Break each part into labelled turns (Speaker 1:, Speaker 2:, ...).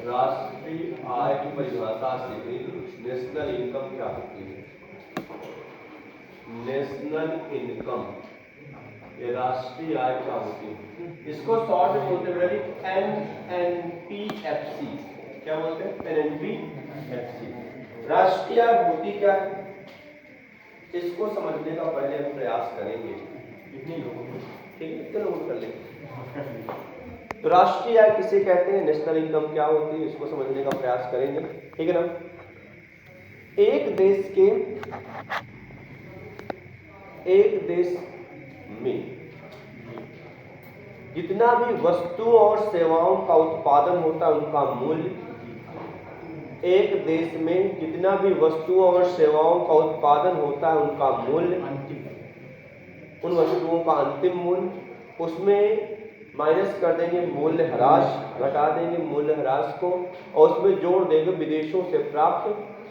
Speaker 1: राष्ट्रीय आय की परिभाषा से नेशनल इनकम क्या होती है? नेशनल इनकम, ये राष्ट्रीय आय क्या होती है? इसको शॉर्ट में बोलते हैं NNPFC। क्या बोलते हैं? NNPFC। राष्ट्रीय आय होती क्या है, इसको समझने का पहले हम प्रयास करेंगे। ठीक है, इतने नोट कर लेंगे। तो राष्ट्रीय आय किसे कहते हैं, नेशनल इनकम क्या होती है, इसको समझने का प्रयास करेंगे। ठीक है ना? एक देश में जितना भी वस्तु और सेवाओं का उत्पादन होता है उनका मूल्य, एक देश में जितना भी वस्तुओं और सेवाओं का उत्पादन होता है उनका मूल्य, उन वस्तुओं का अंतिम मूल्य, उसमें माइनस कर देंगे मूल्यह्रास, घटा देंगे मूल्यह्रास को, और उसमें जोड़ देंगे विदेशों से प्राप्त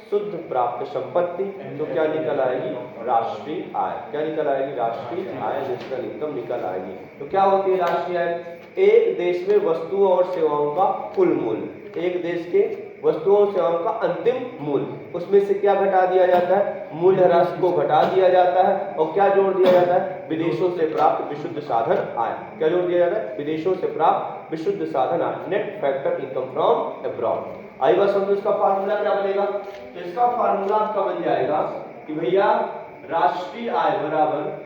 Speaker 1: शुद्ध प्राप्त संपत्ति। तो क्या निकल आएगी? राष्ट्रीय आय। क्या निकल आएगी? राष्ट्रीय आय, नेशनल इनकम निकल आएगी। तो क्या होती है राष्ट्रीय आय? एक देश में वस्तुओं और सेवाओं का कुल मूल्य, एक देश के वस्तुओं और सेवाओं का अंतिम मूल्य, उसमें से क्या घटा दिया जाता है? मूल्यह्रास को घटा दिया जाता है, और क्या जोड़ दिया जाता है? विदेशों से प्राप्त विशुद्ध साधन आय। क्या जोड़ दिया जाता है? विदेशों से प्राप्त विशुद्ध साधन आय, net factor income from abroad. आई बात समझो। इसका फार्मूला क्या बनेगा? तो इसका फार्मूला आपका बन जाएगा कि भैया राष्ट्रीय आय बराबर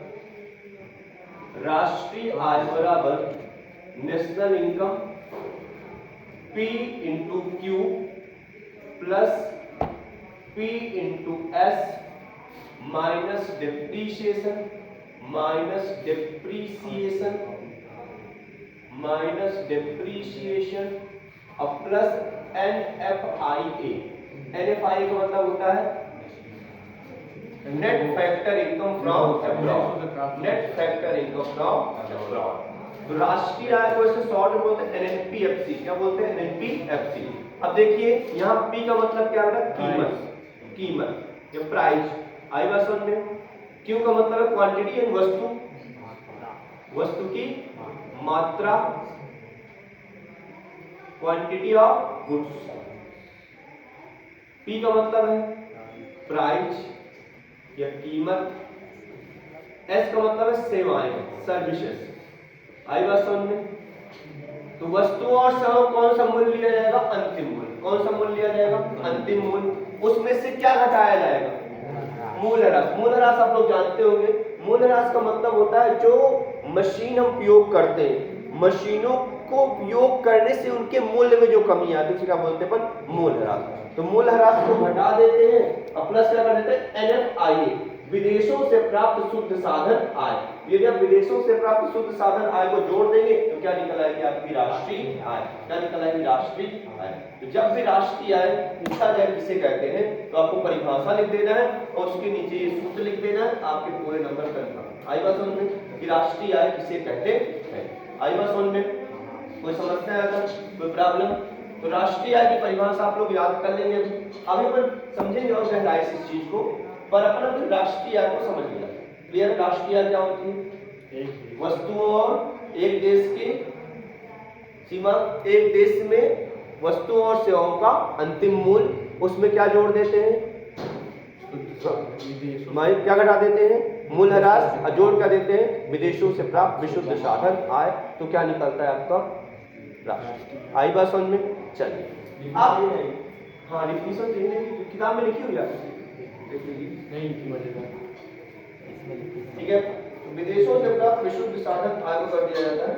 Speaker 1: national income P into Q plus P into S minus depreciation और प्लस NFIA। NFIA का मतलब होता है net factor income from abroad, net factor income from abroad. तो राष्ट्रीय आय को इसे शॉर्ट में बोलते हैं NNPFC। क्या बोलते हैं? NNPFC। अब देखिए यहाँ P का मतलब क्या होता है? कीमत, ये प्राइस। आई बात समझ में? Q का मतलब है क्वांटिटी एंड वस्तु की मात्रा, क्वांटिटी ऑफ गुड्स। P का मतलब है प्राइस या कीमत। S का मतलब है सेवाएं, सर्विसेज। आई बात समझ में? तो वस्तुओं और सेवाओं कौन सा मूल्य लिया जाएगा? अंतिम मूल्य। कौन सा मूल्य लिया जाएगा? अंतिम मूल्य। उसमें से क्या घटाया जाएगा? मूल्यह्रास। मूल्यह्रास आप लोग जानते होंगे। मूल्यह्रास का मतलब होता है जो मशीन हम उपयोग करते हैं, मशीनों को उपयोग करने से उनके मूल्य में जो कमी आती है उसे क्या बोलते हैं अपन? मूल्यह्रास। तो मूल्यह्रास को घटा देते हैं और प्लस क्या कर देते हैं? NFIA, विदेशों से प्राप्त शुद्ध साधन आय। यदि आप विदेशों से प्राप्त शुद्ध साधन आय को जोड़ देंगे तो क्या निकल आएगी? आपकी राष्ट्रीय आय। क्या निकल आएगी? राष्ट्रीय आय। तो जब भी राष्ट्रीय आय पूछा जाए किसे कहते हैं तो आपको परिभाषा लिख देना है और उसके नीचे ये सूत्र लिख देना है, आपके पूरे नंबर कंफर्म। आई बात समझ में कि राष्ट्रीय आय किसे कहते हैं? आई बात समझ में? कोई समस्या है? कोई प्रॉब्लम? तो राष्ट्रीय आय की परिभाषा आप लोग याद कर लेंगे। अभी अपन समझेंगे और गहराई से इस चीज को, पर अपन राष्ट्रीय आय को समझ लिया। क्लियर? राष्ट्रीय आय क्या होती है? वस्तुओं और एक देश के सीमा, एक देश में वस्तुओं और सेवाओं का अंतिम मूल्य, उसमें क्या जोड़ देते हैं? क्या घटा देते हैं? मूल्यह्रास। जोड़ क्या देते हैं? विदेशों से प्राप्त विशुद्ध साधन आय। तो क्या निकलता है आपका? राष्ट्रीय। आई बात समझ में? चलिए आप हाँ डिफिनीशन देखने की किताब में लिखी हुई है, देख लीजिए। ठीक है, तो विदेशों से प्राप्त विशुद्ध साधन आय को कर दिया जाता है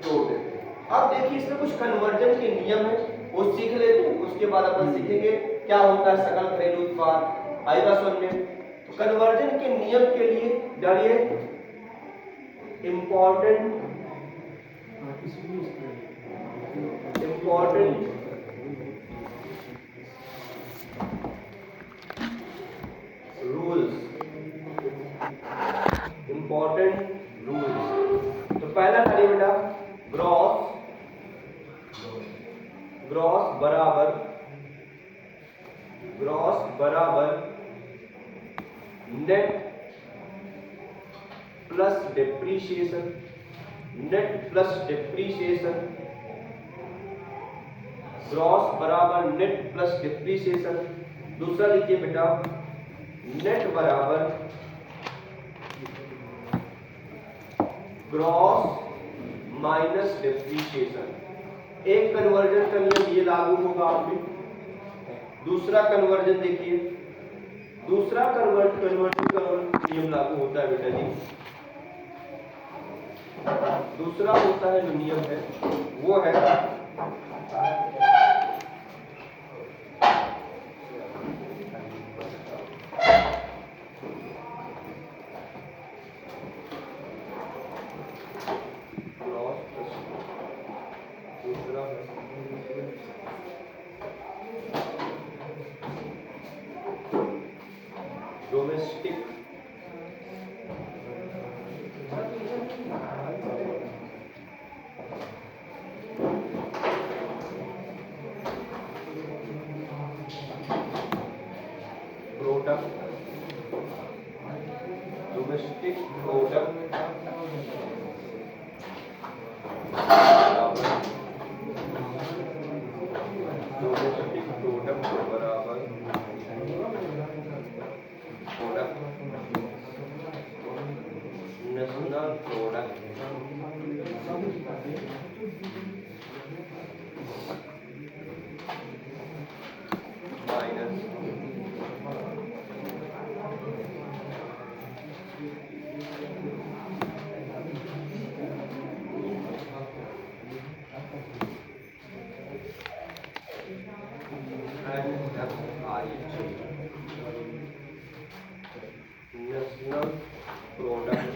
Speaker 1: जोड़ देते हैं। अब देखिए इसमें कुछ कन्वर्जन के नियम है, वो सीख लेते हैं, उसके बाद अपन सीखेंगे क्या होता है सकल घरेलू उत्पाद। आई बात समझ में? तो कन्वर्जन के नियम के लिए जानिए इंपॉर्टेंट रूल्स। तो पहला करिए बेटा, ग्रॉस बराबर net plus depreciation, net plus depreciation, gross बराबर नेट प्लस डिप्रीशिएशन। दूसरा लिखिए बेटा, नेट बराबर ग्रॉस माइनस डिप्रीशिएशन। एक कन्वर्जन का नियम ये लागू होगा आप में। दूसरा कन्वर्जन देखिए, दूसरा कन्वर्जन का नियम लागू होता है बेटा जी। दूसरा होता है जो नियम है वो है domestic product, domestic product domestic product बराबर product national product minus national product,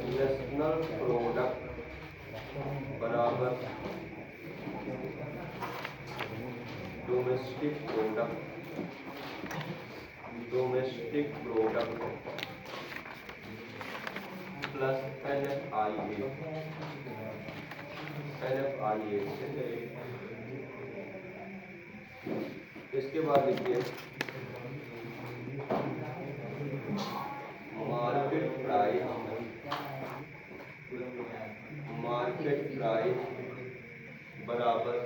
Speaker 1: national product बराबर domestic product, domestic product plus NFIA, NFIA। इसके बाद लिखिए मार्केट प्राइस, मार्केट प्राइस बराबर,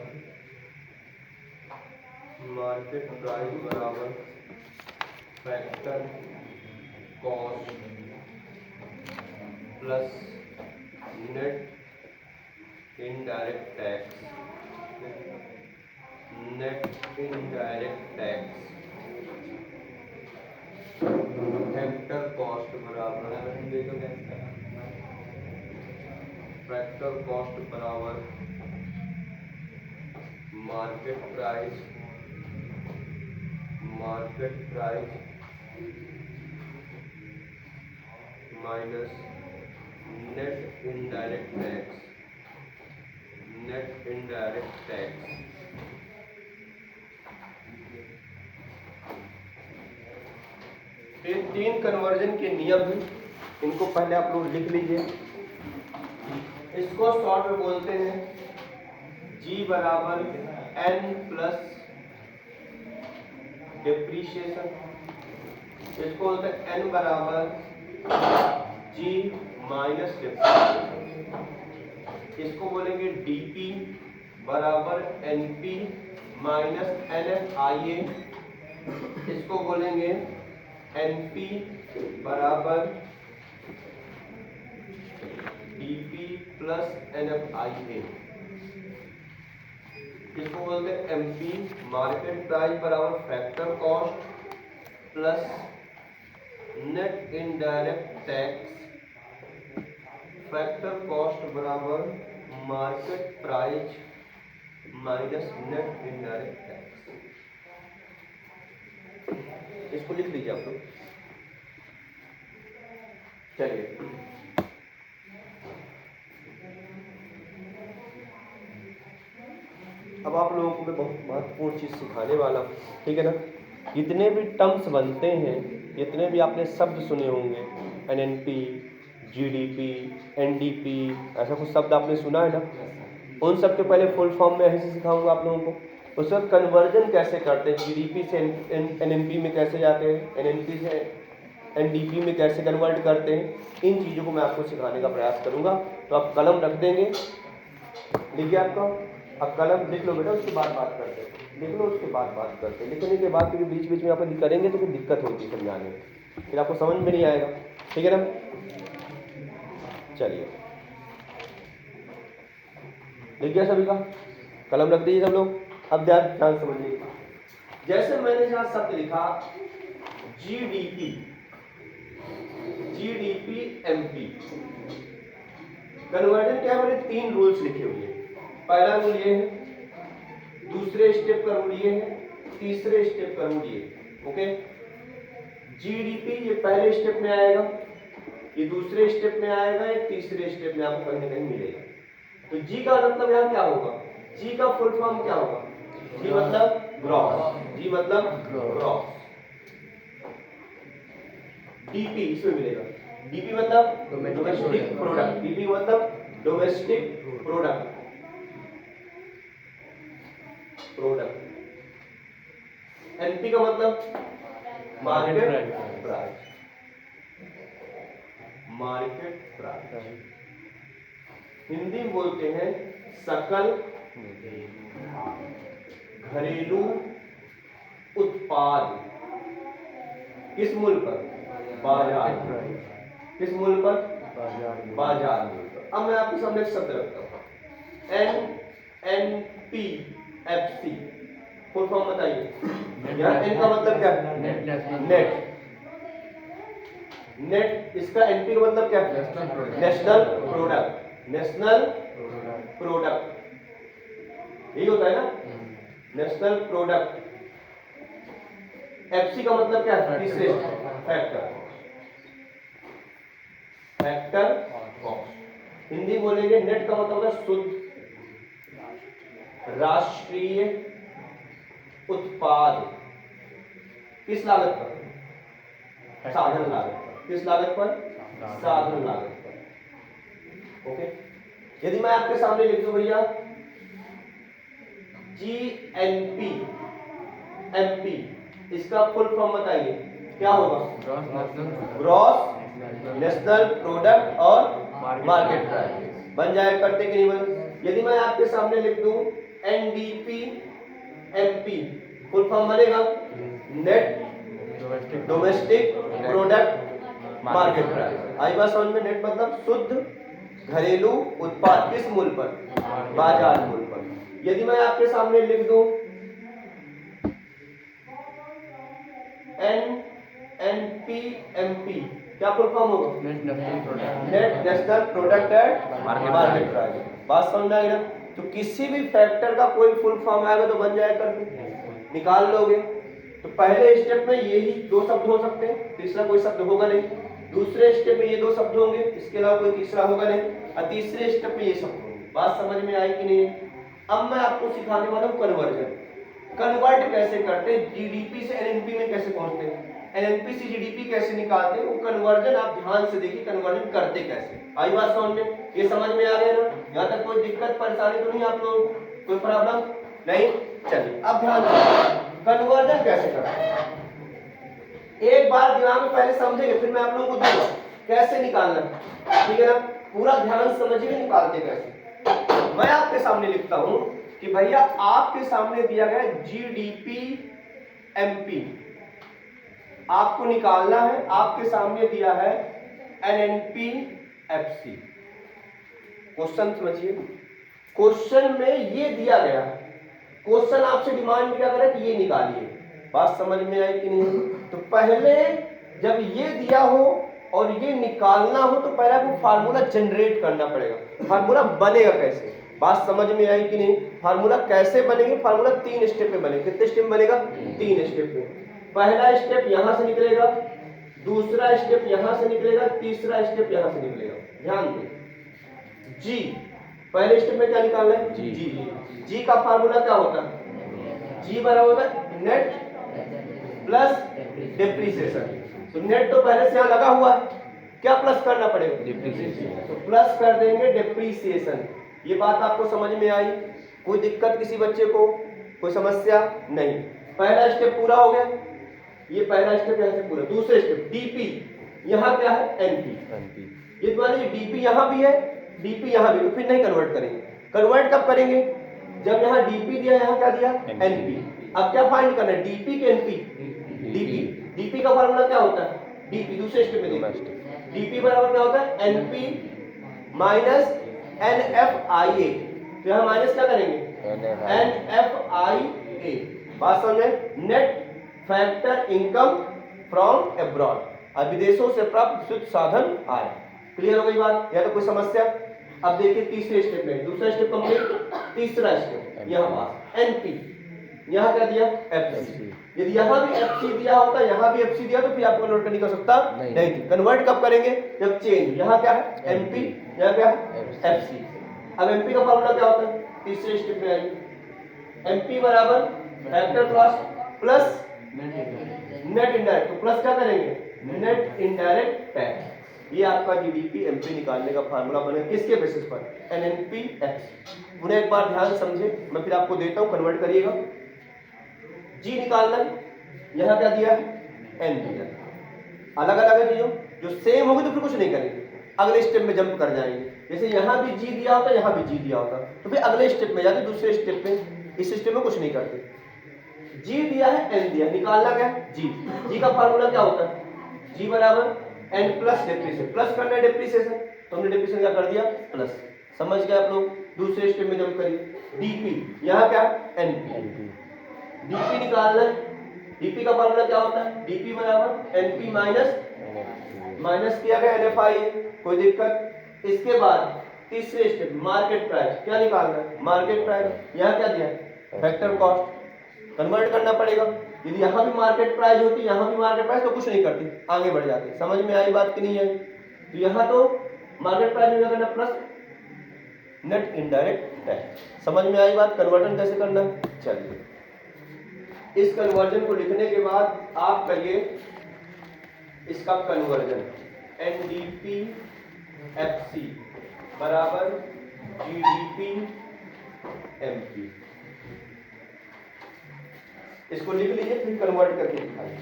Speaker 1: मार्केट प्राइस बराबर factor cost plus net indirect tax, net indirect tax. Factor cost बराबर, factor cost बराबर market price, market price minus net indirect tax, net indirect tax. ये तीन conversion के नियम हैं, इनको पहले आप लोग लिख लीजिए। इसको शॉर्ट में बोलते हैं G बराबर N प्लस डिप्रीशिएशन, इसको बोलते हैं N बराबर G माइनस डिप्रीशिएशन, इसको बोलेंगे DP बराबर NP माइनस NFIA, इसको बोलेंगे NP बराबर DP प्लस NFIA, इसको बोलते हैं MP मार्केट प्राइस बराबर factor cost plus net indirect tax, factor cost बराबर market price minus net indirect tax. इसको लिख लीजिए आप लोग। चलिए अब आप लोगों को मैं बहुत महत्वपूर्ण चीज सिखाने वाला हूँ, ठीक है ना। जितने भी टर्म्स बनते हैं, जितने भी आपने शब्द सुने होंगे, NNP, GDP, NDP, ऐसा कुछ शब्द आपने सुना है ना, उन सब के पहले फुल फॉर्म में ऐसे सिखाऊंगा आप लोगों को। उसका कन्वर्जन कैसे करते हैं, GDP से NNP में कैसे जाते हैं, NNP से एनडीपी में कैसे कन्वर्ट करते हैं, इन चीज़ों को मैं आपको सिखाने का प्रयास करूंगा। तो आप कलम रख देंगे, लिखिए आपका, अब कलम लिख लो बेटा, उसके बाद बात करते हैं, लिख लो उसके बाद बात करते हैं। लिखने के बाद क्योंकि बीच बीच में आप करेंगे तो फिर दिक्कत होती है समझाने में, फिर आपको समझ में नहीं आएगा, ठीक है ना। चलिए लिख गया सभी का, कलम रख दीजिए सब लोग। अब ध्यान समझिए, जैसे मैंने यहाँ शब्द लिखा जीडीपी, जीडीपी एमपी, कन्वर्जन क्या है, मैंने 3 रूल्स लिखे हुए हैं। पहला रूल ये है, दूसरे स्टेप का रूल ये है, तीसरे स्टेप का रूल ये, ओके। जीडीपी ये पहले स्टेप में आएगा, ये दूसरे स्टेप में आएगा, ये तीसरे स्टेप में आपको कहीं ना कहीं मिलेगा। तो जी का मतलब यहाँ क्या होगा, जी का फुल फॉर्म क्या होगा, जी मतलब ग्रॉस, जी मतलब ग्रॉस। डीपी इसमें मिलेगा, डीपी मतलब डोमेस्टिक प्रोडक्ट, डीपी मतलब डोमेस्टिक प्रोडक्ट, एनपी का मतलब market price, market price. Hindi में बोलते हैं सकल घरेलू उत्पाद, किस मूल्य पर, बाजार, किस मूल्य पर, बाजार मूल्य पर। अब मैं आपके सामने एक शब्द रखता हूं, NNPFC, फुल फॉर्म बताइए। यार एन का मतलब क्या है, नेट, नेट, इसका एनपी का मतलब क्या है, नेशनल प्रोडक्ट, नेशनल प्रोडक्ट, यही होता है ना, नेशनल प्रोडक्ट। एफसी का मतलब क्या है, तीसरे फैक्टर, फैक्टर कॉस्ट। हिंदी बोलेंगे नेट का मतलब है शुद्ध राष्ट्रीय उत्पाद, किस लागत पर, साधन लागत पर, किस लागत पर, साधन लागत पर, ओके। यदि मैं आपके सामने लिख दूं भैया जीएनपी एमपी, इसका फुल फॉर्म बताइए क्या होगा, ग्रॉस नेशनल प्रोडक्ट और मार्केट प्राइस, बन जाए करते कि नहीं बन। यदि मैं आपके सामने लिख दूं एनडीपी एमपी, फुल फॉर्म बनेगा net domestic product market price. आई बात समझ में, नेट मतलब शुद्ध घरेलू उत्पाद, किस मूल्य पर, बाजार मूल्य पर। यदि मैं आपके सामने लिख दूं NNPMP, क्या फुल फॉर्म होगा, net national product and market price. बात समझ में आई ना। तो किसी भी फैक्टर का कोई फुल फॉर्म आएगा तो बन जाएगा, निकाल लोगे। तो पहले स्टेप में यही 2 शब्द हो सकते हैं, तीसरा कोई शब्द होगा नहीं। दूसरे स्टेप में ये 2 शब्द होंगे, इसके अलावा कोई तीसरा होगा नहीं, और तीसरे स्टेप में ये शब्द होंगे। बात समझ में आई कि नहीं। अब मैं आपको सिखाने वाला हूँ कन्वर्जन, कन्वर्ट कैसे करते हैं, जीडीपी से एनएनपी में कैसे पहुंचते हैं, एनएनपी से जीडीपी कैसे निकालते हैं, वो कन्वर्जन आप ध्यान से देखिए, कन्वर्जन करते कैसे। आई बात समझ में, ये समझ में आ गया ना। यहाँ तक कोई दिक्कत परेशानी तो नहीं आप लोगों को, कोई प्रॉब्लम नहीं। चलिए अब ध्यान से कन्वर्जन कैसे करते हैं, एक बार दिमाग में पहले समझेंगे, फिर मैं आप लोगों को दूंगा कैसे निकालना, ठीक है ना। पूरा ध्यान समझिए निकालते कैसे। मैं आपके सामने लिखता हूं कि भैया आपके सामने दिया गया जीडीपी एमपी, आपको निकालना है। आपके सामने दिया है एनएनपी एफसी। क्वेश्चन समझिए, क्वेश्चन में ये दिया गया, क्वेश्चन आपसे डिमांड किया गया कि ये निकालिए। बात समझ में आई कि नहीं। तो पहले जब ये दिया हो और ये निकालना हो तो पहले आपको फार्मूला जनरेट करना पड़ेगा। फार्मूला बनेगा कैसे, बात समझ में आई कि नहीं। फार्मूला कैसे बनेगी, फार्मूला 3 स्टेप में बनेगा। कितने स्टेप बनेगा, 3 स्टेप में। पहला स्टेप यहां से निकलेगा, दूसरा स्टेप यहां से निकलेगा, तीसरा स्टेप यहां से निकलेगा। ध्यान दें, जी पहले स्टेप में क्या निकालना है, जी। जी का फार्मूला क्या होता है, जी बराबर होता है नेट प्लस डेप्रिसिएशन। तो नेट तो पहले से यहां लगा हुआ है, क्या प्लस करना पड़ेगा, डेप्रिसिएशन। तो प्लस कर देंगे डेप्रिसिएशन। ये बात आपको समझ में आई, कोई दिक्कत किसी बच्चे को, कोई समस्या नहीं। पहला स्टेप पूरा हो गया। ये पहला स्टेप यहाँ से पूरा। दूसरा स्टेप डीपी, यहाँ क्या है एनपी, ये मान लीजिए डीपी यहाँ भी है, डीपी यहाँ भी, तो फिर नहीं कन्वर्ट करेंगे। कन्वर्ट कब करेंगे? जब यहाँ डीपी दिया, यहाँ क्या दिया एनपी। अब क्या फाइंड करना है, डीपी के एनपी? डीपी, डीपी का फार्मूला क्या होता है? डीपी दूसरे स्टेप में देखिए, डीपी बराबर क्या होता है एनपी माइनस एनएफआईए। तो यहाँ माइनस क्या करेंगे एनएफआईए। बात समझे? Net factor income from abroad, विदेशों से प्राप्त शुद्ध साधन आय। क्लियर हो गई बात? या तो कोई समस्या? अब देखिए तीसरे स्टेप में, दूसरा स्टेप कंप्लीट, तीसरा स्टेप यहाँ पास एनपी, यहाँ क्या दिया एफसी। यदि यहाँ भी एफसी दिया होता, यहाँ भी एफसी दिया, तो फिर आपको कन्वर्ट नहीं कर सकता नहीं थी। कन्वर्ट कब करेंगे? जब चेंज, यहाँ क्या है एमपी, यहाँ क्या है एफसी। अब एमपी का फॉर्मूला क्या होता है? तीसरे स्टेप में आइए, एमपी बराबर फैक्टर प्लस नेट इनडायरेक्ट। तो प्लस क्या करेंगे नेट इनडायरेक्ट टैक्स। ये आपका जीडीपी एमपी निकालने का फार्मूला बने किसके बेसिस पर? NNP x. उन्हें एक बार ध्यान समझे, मैं फिर आपको देता हूं, कन्वर्ट करिएगा। जी निकालना है, यहाँ क्या दिया है एन दिया। अलग अलग है चीजों, जो सेम होगी तो फिर कुछ नहीं करेंगे, अगले स्टेप में जंप कर जाएंगे। जैसे यहाँ भी जी दिया होता, यहाँ भी जी दिया होता, तो फिर अगले स्टेप में जाते, दूसरे स्टेप में, इस स्टेप में कुछ नहीं करते। जी दिया है एन दिया, निकालना क्या है जी। जी का फार्मूला क्या होता है? जी बराबर एन प्लस डेप्रिसिएशन। प्लस करना है डेप्रिसिएशन, तो हमने डेप्रिसिएशन क्या कर दिया प्लस। समझ गए आप लोग? दूसरे स्टेप में जंप करिए, डीपी, यहाँ क्या एनपी, डीपी निकालना है। डीपी का फार्मूला क्या होता है? डीपी बराबर एनपी माइनस किया गया एनएफआई, कोई दिक्कत? इसके बाद तीसरे स्टेप मार्केट प्राइस, क्या निकालना है मार्केट प्राइस। यहाँ क्या दिया फैक्टर कॉस्ट, कन्वर्ट करना पड़ेगा। यदि यहाँ भी मार्केट प्राइस होती, यहाँ भी मार्केट प्राइस, तो कुछ नहीं करती, आगे बढ़ जाते। समझ में आई बात कि नहीं है? तो यहाँ तो मार्केट प्राइस में करना प्लस नेट इनडायरेक्ट टैक्स। समझ में आई बात? कन्वर्जन कैसे करना है? चलिए, इस कन्वर्जन को लिखने के बाद आप करिए इसका कन्वर्जन, एनडीपी एफसी बराबर जीडीपी एमपी। इसको लिख लीजिए, फिर कन्वर्ट करके दिखाइए।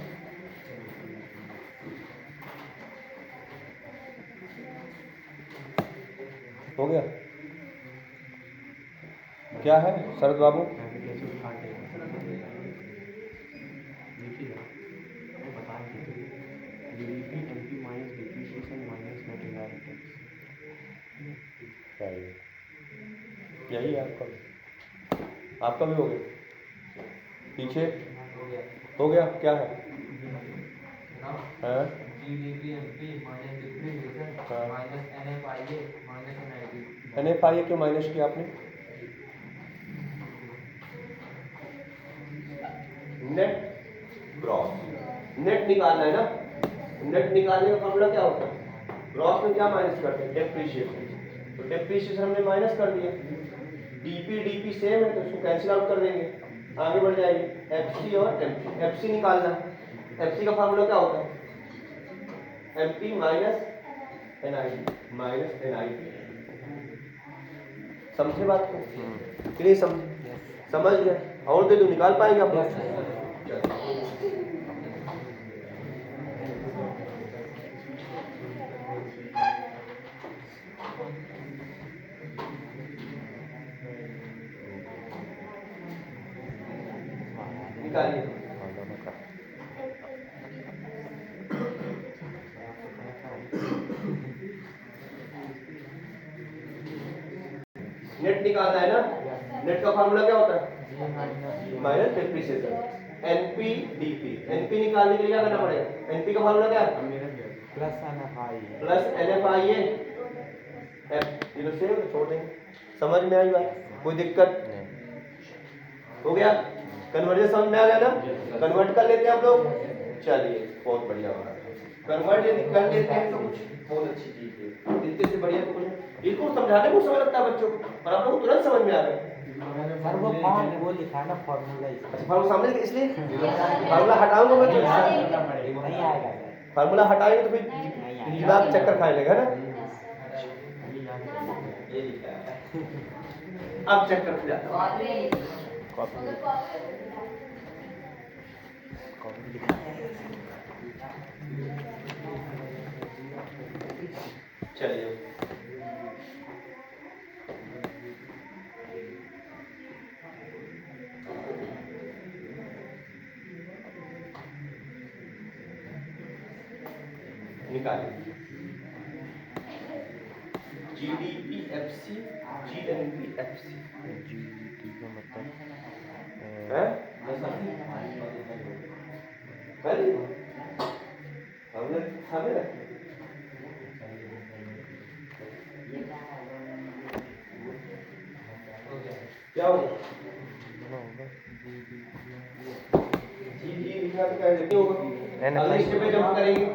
Speaker 1: हो गया? क्या है शरद बाबू? यही आपका भी हो गया, पीछे हो गया। क्या है एनएफआईए क्यों माइनस किया आपने? नेट ग्रॉस, नेट निकालना है ना। नेट निकालने का फॉर्मूला क्या होता है? ग्रॉस में क्या माइनस करते हैं डेप्रिसिएशन, तो डेप्रिसिएशन हमने माइनस कर दिया। डीपी डीपी सेम है, तो उसको कैंसिल आउट कर देंगे, आगे बढ़ जाएगी। एफसी और एमपी, एफसी निकालना, एफसी का फार्मूला क्या होता है? MP minus NIT. समझे बात को कि नहीं समझे? समझ गए? और दे दो, निकाल पाएंगे आप लोग? निकालिए। नेट निकालना है ना। नेट का फार्मूला क्या होता है? Minus depreciation, NP DP. NP निकालने के लिए क्या करना पड़ेगा? एनपी का फार्मूला क्या है? प्लस एनएफआईए एफ, ये तो सेम है, छोड़ देंगे। समझ में आई बात? कोई दिक्कत? हो गया? कन्वर्जन समझ में आ गया ना? कन्वर्ट कर लेते हैं आप लोग। चलिए, बहुत बढ़िया बात है। कन्वर्ट यदि कर लेते हैं तो कुछ बहुत अच्छी चीज है, इससे बढ़िया तो कुछ। इसको समझाने को समय लगता है बच्चों को, और आप लोग तुरंत समझ में आ गए।
Speaker 2: सर वो लिखा ना फॉर्मूला,
Speaker 1: अच्छा फार्मूला सामने लिखा, इसलिए फार्मूला हटाऊंगा मैं तो
Speaker 2: नहीं आएगा।
Speaker 1: फार्मूला हटाएंगे तो फिर दिमाग चक्कर खाने लगा ना। ये लिखा है, अब चक्कर खा जाता है। चलिए निकालिए GDP-FC, GNP-FC
Speaker 2: GDP का मतलब
Speaker 1: है कल हमने हमें रखे क्या होगा जी लिखा तो क्या होगा अगले स्टेप पे जब करेंगे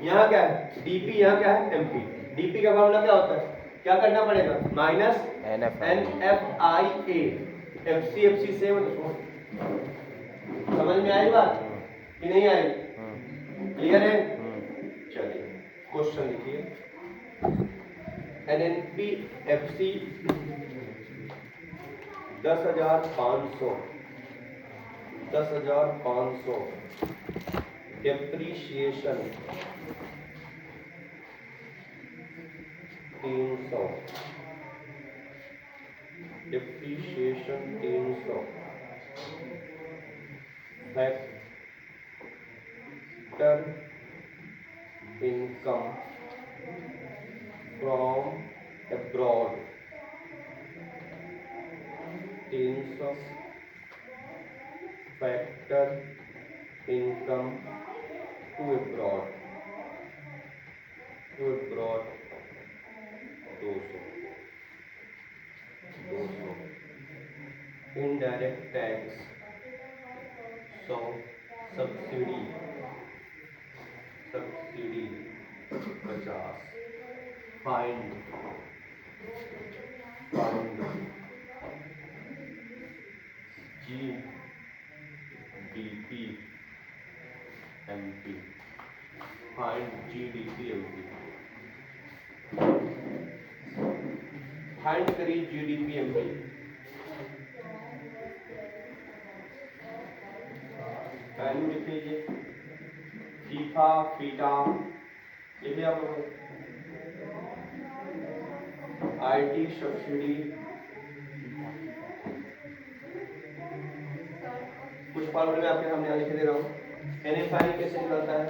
Speaker 1: यहाँ क्या है DP, यहाँ क्या है MP। DP का फॉर्मूला क्या होता है, क्या करना पड़ेगा माइनस NFIA FC से समझ में आई बात कि नहीं आई, क्लियर है। चलिए क्वेश्चन लिखिए NNP FC 10,500 depreciation 300 factor income from abroad 300 factor income to abroad 200 indirect tax 100 subsidy 50 find GDP MP find GDP MP फाइंड करिए GDP MP। वैल्यू लिख लीजिए फीफा फीटा लिख लिया आप लोगों ने, IT सब्सिडी कुछ फॉर्मूले में आपके सामने लिख दे रहा हूँ। NFI कैसे निकलता है,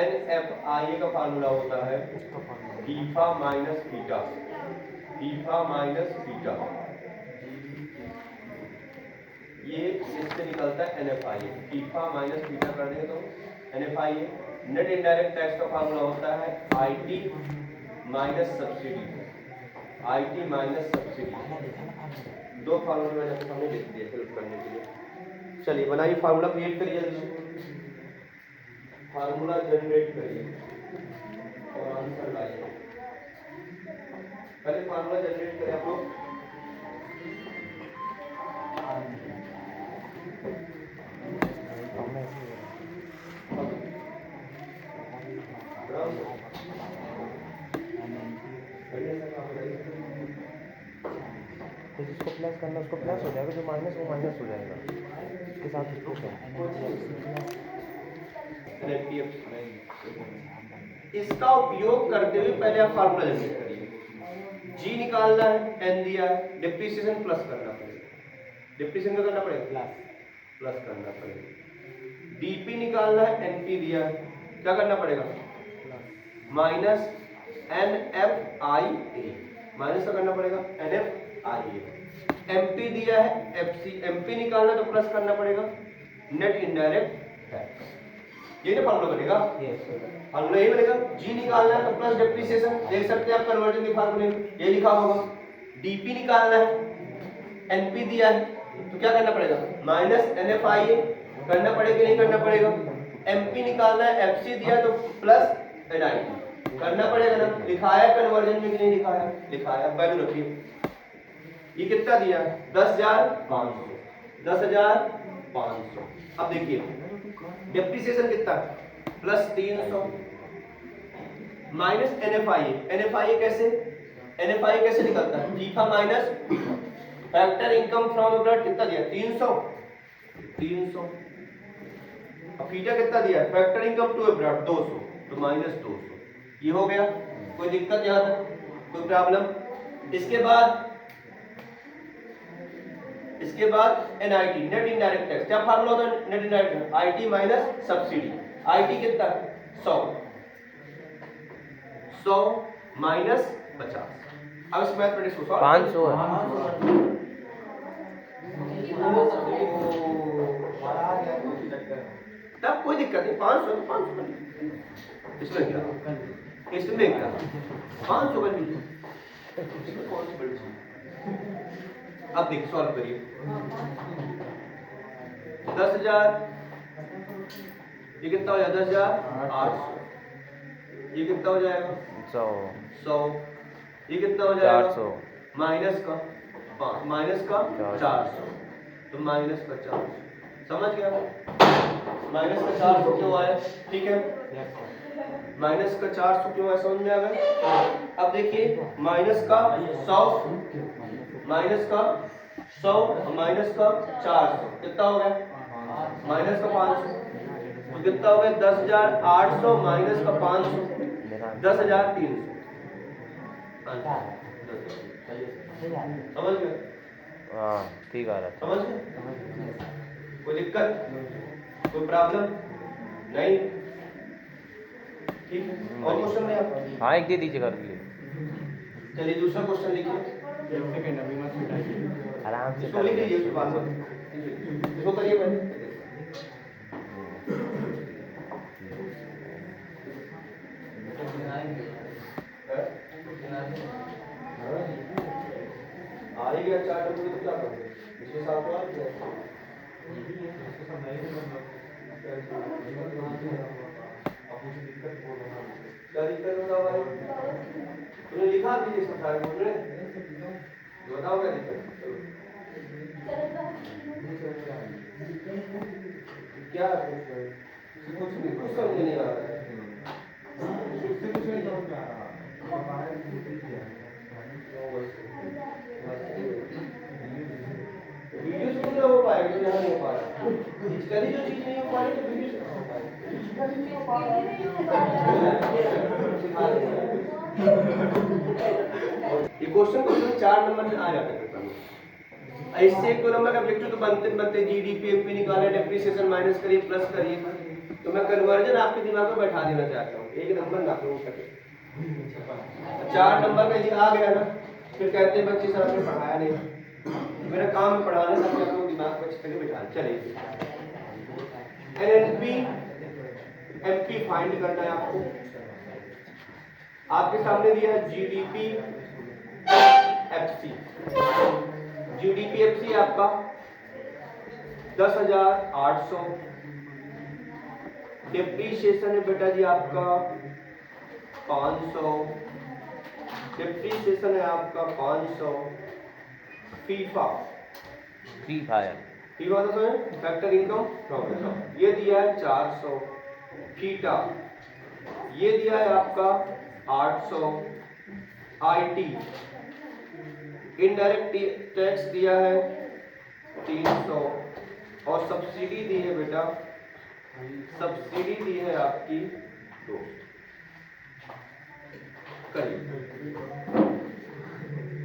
Speaker 1: NFIA का फार्मूला होता है फीफा माइनस फीटा ये इससे निकलता है NFIA फीफा माइनस फीटा कर देंगे तो NFIA। नेट इनडायरेक्ट टैक्स का फार्मूला होता है IT माइनस सब्सिडी दो फार्मूले मैंने आपके सामने लिख दिए हेल्प करने के लिए। चलिए बनाइए फार्मूला क्रिएट करिए जल्दी, फार्मूला जनरेट करिए और आंसर लाइए। पहले फार्मूला जनरेट करें आप लोग।
Speaker 2: तो जिसको प्लस करना उसको प्लस हो जाएगा, जो माइनस वो माइनस हो जाएगा, इसके साथ इसको क्या
Speaker 1: इसका उपयोग करते हुए पहले आप फार्मूला जनरेट करिए। जी निकालना है, एन दिया है, डिप्रिसिएशन प्लस करना पड़ेगा, डिप्रिसिएशन का करना पड़ेगा प्लस करना पड़ेगा। डीपी निकालना है, एनपी दिया है, क्या करना पड़ेगा माइनस NFIA, माइनस का करना पड़ेगा NFIA। एमपी दिया है FC, एमपी निकालना तो प्लस करना पड़ेगा नेट इनडायरेक्ट टैक्स, ये ना फार्मूला बनेगा। फार्मूला ये बनेगा, जी निकालना है तो प्लस डेप्रिसिएशन, देख सकते हैं आप कन्वर्जन के फार्मूले में ये लिखा होगा। डीपी निकालना है, एनपी दिया है तो क्या करना पड़ेगा माइनस NFIA करना पड़ेगा नहीं करना पड़ेगा। एमपी निकालना है, FC दिया तो प्लस NIT करना पड़ेगा ना, लिखाया कन्वर्जन में कि नहीं लिखाया, लिखाया। वैल्यू रखिए, ये कितना दिया 10,500। अब देखिए डेप्रिसिएशन कितना प्लस 300 माइनस NFIA कैसे निकलता है FIFA minus factor income from abroad कितना दिया 300 अब थीटा कितना दिया है, फैक्टर इनकम टू अब्रॉड 200, तो -200 ये हो गया। कोई दिक्कत यहाँ तक, कोई प्रॉब्लम? इसके बाद एनआईटी, नेट इनडायरेक्ट टैक्स। क्या फार्मूला होता है net indirect? IT minus subsidy. IT कितना? 100 माइनस 50। अब इस मैथमेटिक्स को सॉल्व
Speaker 2: 500 है।
Speaker 1: तब कोई दिक्कत नहीं, 500 तो 500 कर इसमें क्या, इसमें क्या 500 कर लीजिए, इसमें कौन सी बड़ी चीज। अब देखिए सॉल्व करिए। 10,000 ये कितना हो जाएगा? 10,800 ये कितना हो जाएगा? 100 ये कितना हो जाएगा?
Speaker 2: 400
Speaker 1: माइनस का 400, तो माइनस का 400, समझ गया? माइनस का 400 क्यों आया? ठीक है, माइनस का 400 क्यों आया, समझ में आ गया? अब देखिए माइनस का 100 माइनस का 100 माइनस का 400 कितना हो गया? माइनस का 500, तो कितना हो गया? 10,800 माइनस का 500, 10,300। समझ गए?
Speaker 2: हाँ ठीक आ रहा था।
Speaker 1: समझ गए? कोई दिक्कत, कोई प्रॉब्लम नहीं? ठीक है, और क्वेश्चन नहीं आपका?
Speaker 2: हाँ एक दे दीजिए कर लिए।
Speaker 1: चलिए दूसरा क्वेश्चन लिखिए,
Speaker 2: आराम से
Speaker 1: इसको
Speaker 2: कर
Speaker 1: लिख
Speaker 2: लिए।
Speaker 1: लीजिए, उसके बाद में इसको करिए पहले। आ ही गया 4 नंबर तो क्या करोगे? इसके साथ तो आ गया। क्या दिक्कत होगा भाई? तूने लिखा भी ये सब सारे बोल रहे, बताओ क्या दिक्कत? क्या कुछ नहीं, कुछ समझ नहीं आ रहा है। वीडियो से तो हो पाएगा, जो यहाँ नहीं हो पा रहा। फिजिकली जो चीज नहीं हो पा रही तो वीडियो से हो पाएगा। ये क्वेश्चन 4 नंबर में आ जाता है। इससे एक 2 नंबर का लिखो तो बनते जीडीपी एमपी निकाले, डेप्रिसिएशन माइनस करिए प्लस करिए, तो मैं कन्वर्जन आपके दिमाग में बैठा देना चाहता हूँ, एक नंबर ना हो सके। 4 नंबर में ये आ गया ना, फिर कहते हैं बच्चे सर आपने पढ़ाया नहीं। मेरा काम है पढ़ाने, ताकि आप लोग दिमाग में अच्छे से बिठा। चलिए एनएनपी एमपी फाइंड करना है आपको। आपके सामने दिया है जीडीपी एफसी। जीडीपी एफसी आपका 10,800, डिप्रीशिएशन है बेटा जी आपका 500, डिप्रीशिएशन है आपका 500, फीफा फीफा तो है फैक्टर इनकम प्रॉफिट, ये दिया है 400, थीटा ये दिया है आपका 800, आईटी इनडायरेक्ट टैक्स दिया है 300, और सब्सिडी दी है बेटा, सब्सिडी दी है आपकी 200। करिए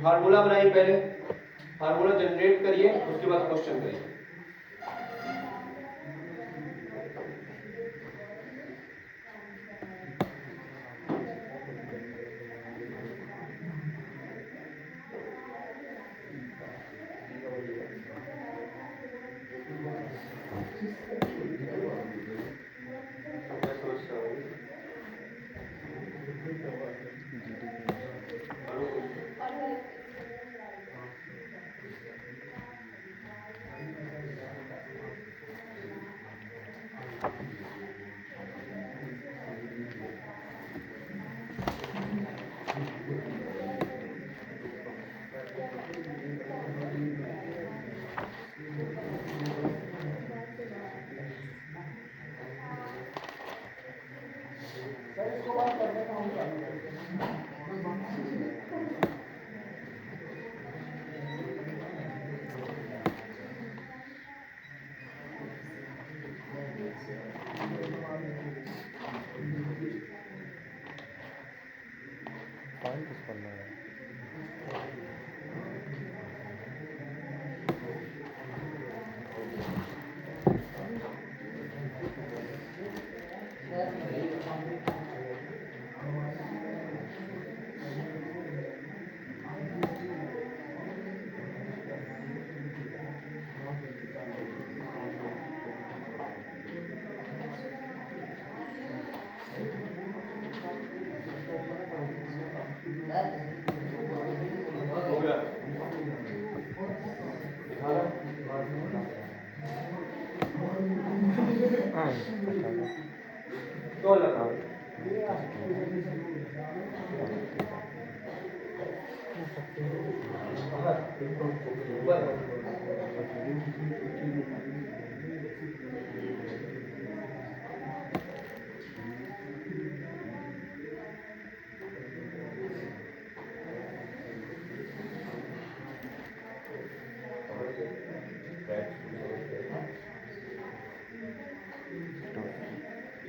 Speaker 1: फार्मूला बनाइए, पहले फार्मूला जनरेट करिए, उसके बाद क्वेश्चन करिए।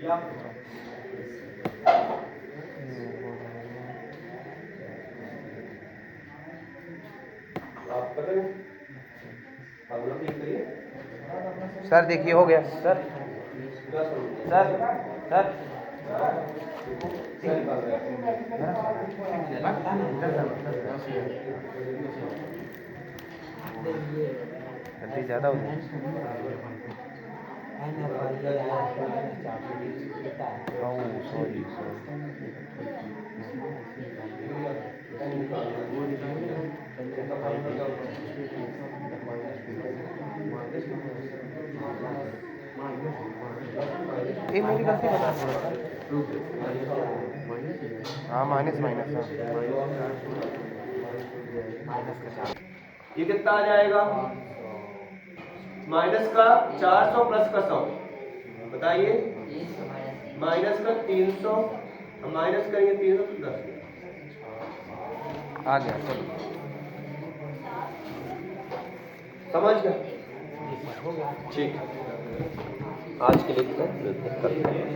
Speaker 1: या आप पता नहीं अगला क्लिक करिए।
Speaker 2: सर देखिए हो गया सर।
Speaker 1: 10 हो गया।
Speaker 2: सर सर
Speaker 1: सही बात
Speaker 2: गलती ज़्यादा हो गई। ओह सॉरी ये मेरी गलती बता थोड़ा सा। हाँ माइनस माइनस
Speaker 1: ये कितना आ जाएगा? माइनस का 400 प्लस का 100 बताइए। माइनस का 300 माइनस करेंगे 300 तो 10
Speaker 2: आ गया चलो।
Speaker 1: समझ गया? ठीक, आज के लिए इतना, करते हैं।